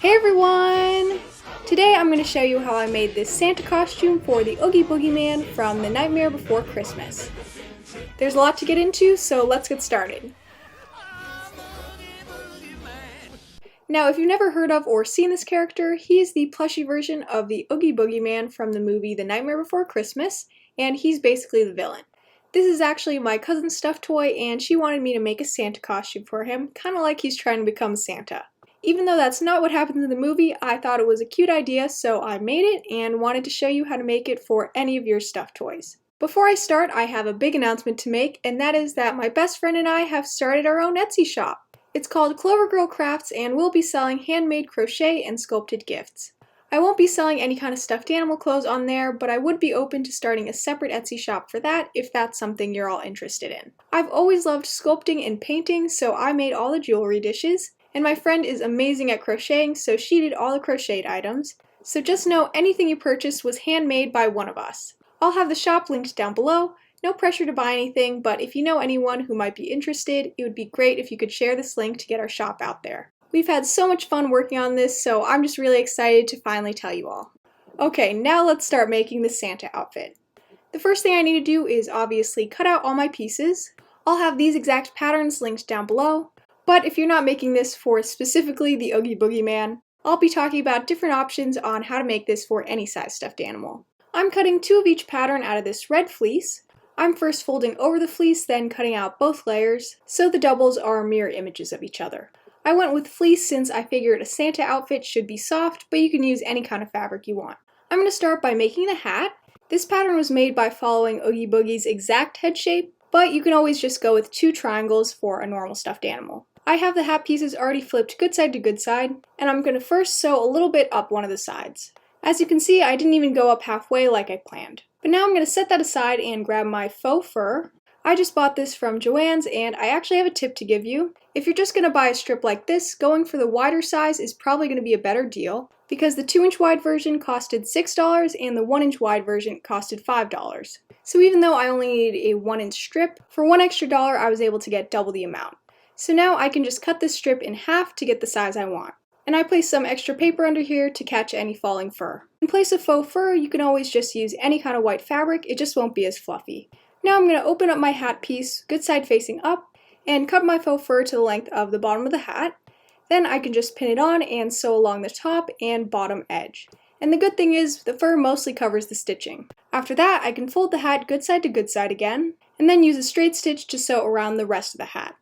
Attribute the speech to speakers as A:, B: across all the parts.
A: Hey everyone! Today I'm going to show you how I made this Santa costume for the Oogie Boogie Man from The Nightmare Before Christmas. There's a lot to get into, so let's get started. Now, if you've never heard of or seen this character, he's the plushie version of the Oogie Boogie Man from the movie The Nightmare Before Christmas, and he's basically the villain. This is actually my cousin's stuffed toy, and she wanted me to make a Santa costume for him, kind of like he's trying to become Santa. Even though that's not what happens in the movie, I thought it was a cute idea, so I made it and wanted to show you how to make it for any of your stuffed toys. Before I start, I have a big announcement to make, and that is that my best friend and I have started our own Etsy shop. It's called Clover Girl Crafts, and we'll be selling handmade crochet and sculpted gifts. I won't be selling any kind of stuffed animal clothes on there, but I would be open to starting a separate Etsy shop for that if that's something you're all interested in. I've always loved sculpting and painting, so I made all the jewelry dishes, and my friend is amazing at crocheting, so she did all the crocheted items. So just know anything you purchased was handmade by one of us. I'll have the shop linked down below. No pressure to buy anything, but if you know anyone who might be interested, it would be great if you could share this link to get our shop out there. We've had so much fun working on this, so I'm just really excited to finally tell you all. Okay, now let's start making the Santa outfit. The first thing I need to do is obviously cut out all my pieces. I'll have these exact patterns linked down below, but if you're not making this for specifically the Oogie Boogie Man, I'll be talking about different options on how to make this for any size stuffed animal. I'm cutting 2 of each pattern out of this red fleece. I'm first folding over the fleece, then cutting out both layers, so the doubles are mirror images of each other. I went with fleece since I figured a Santa outfit should be soft, but you can use any kind of fabric you want. I'm going to start by making the hat. This pattern was made by following Oogie Boogie's exact head shape, but you can always just go with 2 triangles for a normal stuffed animal. I have the hat pieces already flipped good side to good side, and I'm going to first sew a little bit up one of the sides. As you can see, I didn't even go up halfway like I planned. But now I'm going to set that aside and grab my faux fur. I just bought this from Joann's, and I actually have a tip to give you. If you're just going to buy a strip like this, going for the wider size is probably going to be a better deal, because the 2-inch wide version costed $6 and the 1-inch wide version costed $5. So even though I only needed a 1-inch strip, for $1 extra I was able to get double the amount. So now I can just cut this strip in half to get the size I want. And I placed some extra paper under here to catch any falling fur. In place of faux fur, you can always just use any kind of white fabric, it just won't be as fluffy. Now I'm going to open up my hat piece, good side facing up, and cut my faux fur to the length of the bottom of the hat. Then I can just pin it on and sew along the top and bottom edge. And the good thing is, the fur mostly covers the stitching. After that, I can fold the hat good side to good side again, and then use a straight stitch to sew around the rest of the hat.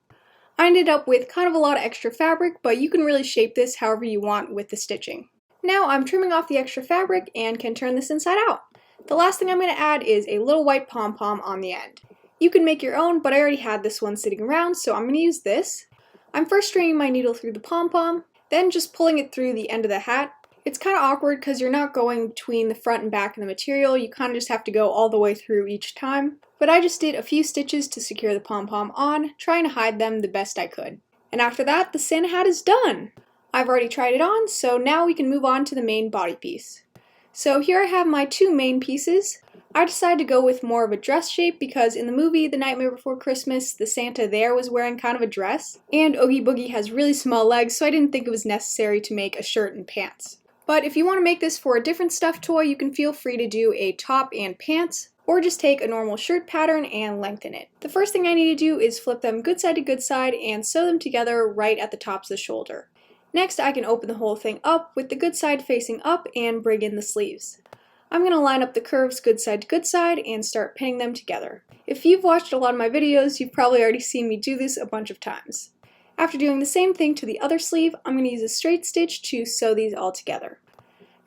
A: I ended up with kind of a lot of extra fabric, but you can really shape this however you want with the stitching. Now I'm trimming off the extra fabric and can turn this inside out. The last thing I'm going to add is a little white pom-pom on the end. You can make your own, but I already had this one sitting around, so I'm going to use this. I'm first stringing my needle through the pom-pom, then just pulling it through the end of the hat. It's kind of awkward because you're not going between the front and back of the material, you kind of just have to go all the way through each time. But I just did a few stitches to secure the pom-pom on, trying to hide them the best I could. And after that, the Santa hat is done! I've already tried it on, so now we can move on to the main body piece. So here I have my 2 main pieces. I decided to go with more of a dress shape because in the movie The Nightmare Before Christmas, the Santa there was wearing kind of a dress, and Oogie Boogie has really small legs, so I didn't think it was necessary to make a shirt and pants. But if you want to make this for a different stuffed toy, you can feel free to do a top and pants, or just take a normal shirt pattern and lengthen it. The first thing I need to do is flip them good side to good side and sew them together right at the tops of the shoulder. Next, I can open the whole thing up with the good side facing up and bring in the sleeves. I'm going to line up the curves good side to good side and start pinning them together. If you've watched a lot of my videos, you've probably already seen me do this a bunch of times. After doing the same thing to the other sleeve, I'm going to use a straight stitch to sew these all together.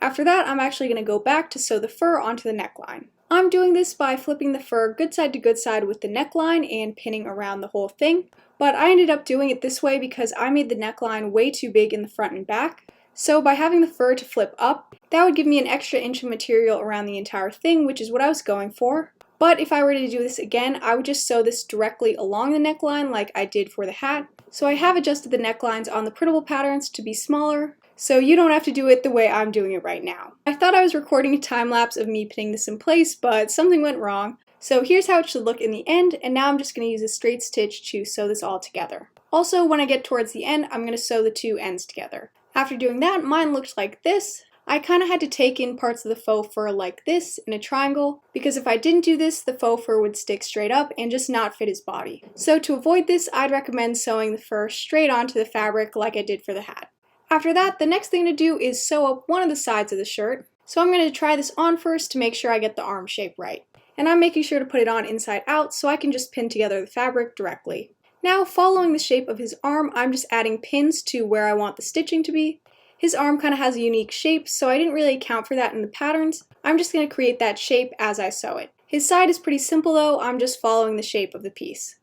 A: After that, I'm actually going to go back to sew the fur onto the neckline. I'm doing this by flipping the fur good side to good side with the neckline and pinning around the whole thing, but I ended up doing it this way because I made the neckline way too big in the front and back. So by having the fur to flip up, that would give me an extra inch of material around the entire thing, which is what I was going for. But if I were to do this again, I would just sew this directly along the neckline like I did for the hat. So I have adjusted the necklines on the Printable Patterns to be smaller, so you don't have to do it the way I'm doing it right now. I thought I was recording a time lapse of me pinning this in place, but something went wrong. So here's how it should look in the end, and now I'm just going to use a straight stitch to sew this all together. Also, when I get towards the end, I'm going to sew the 2 ends together. After doing that, mine looked like this. I kind of had to take in parts of the faux fur like this in a triangle, because if I didn't do this, the faux fur would stick straight up and just not fit his body. So to avoid this, I'd recommend sewing the fur straight onto the fabric like I did for the hat. After that, the next thing to do is sew up one of the sides of the shirt. So I'm going to try this on first to make sure I get the arm shape right. And I'm making sure to put it on inside out so I can just pin together the fabric directly. Now, following the shape of his arm, I'm just adding pins to where I want the stitching to be. His arm kind of has a unique shape, so I didn't really account for that in the patterns. I'm just going to create that shape as I sew it. His side is pretty simple though, I'm just following the shape of the piece.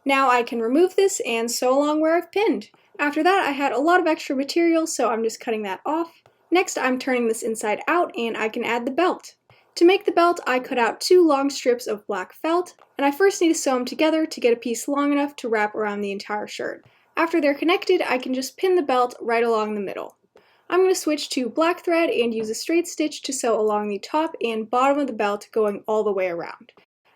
A: Now I can remove this and sew along where I've pinned. After that, I had a lot of extra material, so I'm just cutting that off. Next, I'm turning this inside out and I can add the belt. To make the belt, I cut out 2 long strips of black felt, and I first need to sew them together to get a piece long enough to wrap around the entire shirt. After they're connected, I can just pin the belt right along the middle. I'm going to switch to black thread and use a straight stitch to sew along the top and bottom of the belt going all the way around.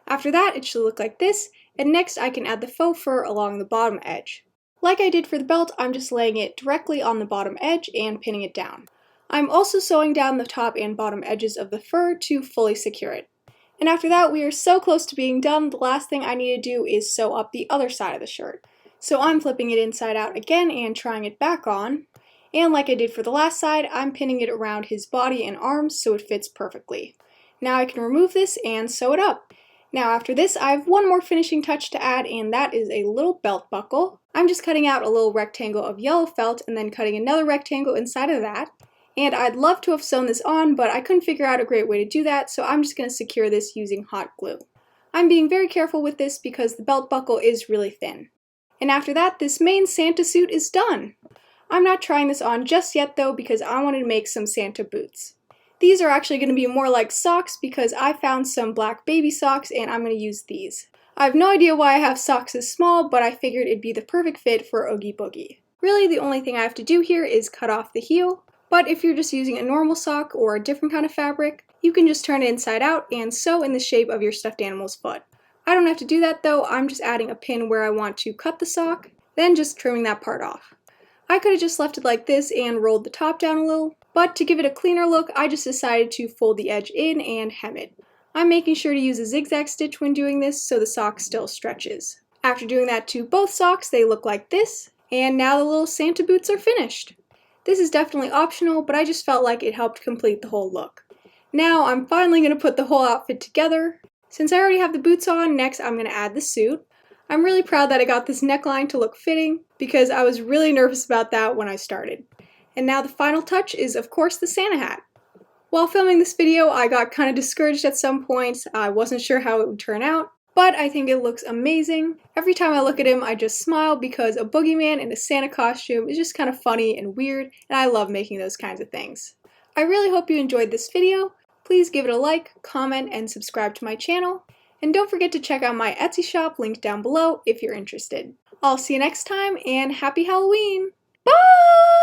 A: After that, it should look like this, and next I can add the faux fur along the bottom edge. Like I did for the belt, I'm just laying it directly on the bottom edge and pinning it down. I'm also sewing down the top and bottom edges of the fur to fully secure it. And after that, we are so close to being done, the last thing I need to do is sew up the other side of the shirt. So I'm flipping it inside out again and trying it back on. And like I did for the last side, I'm pinning it around his body and arms so it fits perfectly. Now I can remove this and sew it up. Now after this, I have one more finishing touch to add, and that is a little belt buckle. I'm just cutting out a little rectangle of yellow felt and then cutting another rectangle inside of that. And I'd love to have sewn this on, but I couldn't figure out a great way to do that, so I'm just going to secure this using hot glue. I'm being very careful with this because the belt buckle is really thin. And after that, this main Santa suit is done. I'm not trying this on just yet though because I wanted to make some Santa boots. These are actually going to be more like socks because I found some black baby socks and I'm going to use these. I have no idea why I have socks this small, but I figured it'd be the perfect fit for Oogie Boogie. Really, the only thing I have to do here is cut off the heel, but if you're just using a normal sock or a different kind of fabric, you can just turn it inside out and sew in the shape of your stuffed animal's foot. I don't have to do that though, I'm just adding a pin where I want to cut the sock, then just trimming that part off. I could have just left it like this and rolled the top down a little, but to give it a cleaner look, I just decided to fold the edge in and hem it. I'm making sure to use a zigzag stitch when doing this so the sock still stretches. After doing that to both socks, they look like this, and now the little Santa boots are finished. This is definitely optional, but I just felt like it helped complete the whole look. Now I'm finally going to put the whole outfit together. Since I already have the boots on, next I'm going to add the suit. I'm really proud that I got this neckline to look fitting because I was really nervous about that when I started. And now the final touch is of course the Santa hat. While filming this video, I got kind of discouraged at some points. I wasn't sure how it would turn out, but I think it looks amazing. Every time I look at him, I just smile because a boogeyman in a Santa costume is just kind of funny and weird, and I love making those kinds of things. I really hope you enjoyed this video. Please give it a like, comment, and subscribe to my channel. And don't forget to check out my Etsy shop linked down below if you're interested. I'll see you next time, and happy Halloween! Bye!